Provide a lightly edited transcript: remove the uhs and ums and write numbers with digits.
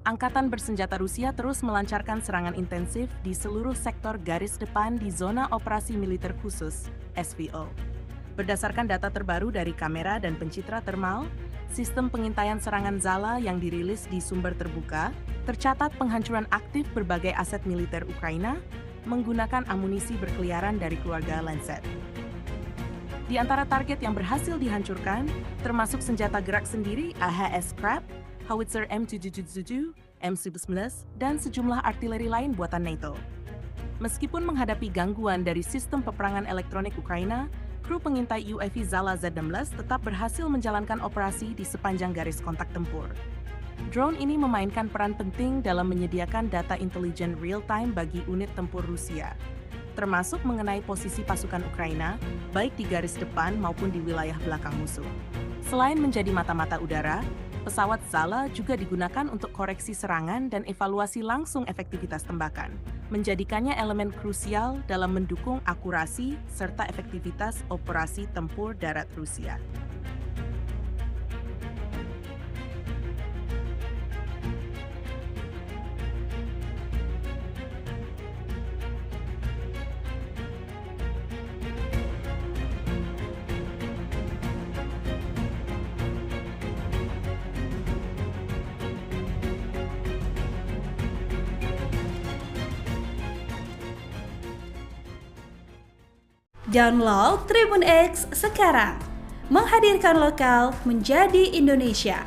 Angkatan bersenjata Rusia terus melancarkan serangan intensif di seluruh sektor garis depan di Zona Operasi Militer Khusus (SVO). Berdasarkan data terbaru dari kamera dan pencitra termal, sistem pengintaian serangan Zala yang dirilis di sumber terbuka, tercatat penghancuran aktif berbagai aset militer Ukraina menggunakan amunisi berkeliaran dari keluarga Lancet. Di antara target yang berhasil dihancurkan, termasuk senjata gerak sendiri AHS Crab, howitzer M777, M19, dan sejumlah artileri lain buatan NATO. Meskipun menghadapi gangguan dari sistem peperangan elektronik Ukraina, kru pengintai UAV Zala Z-16 tetap berhasil menjalankan operasi di sepanjang garis kontak tempur. Drone ini memainkan peran penting dalam menyediakan data intelijen real-time bagi unit tempur Rusia, termasuk mengenai posisi pasukan Ukraina, baik di garis depan maupun di wilayah belakang musuh. Selain menjadi mata-mata udara, pesawat Zala juga digunakan untuk koreksi serangan dan evaluasi langsung efektivitas tembakan, menjadikannya elemen krusial dalam mendukung akurasi serta efektivitas operasi tempur darat Rusia. Download Tribun X sekarang, menghadirkan lokal menjadi Indonesia.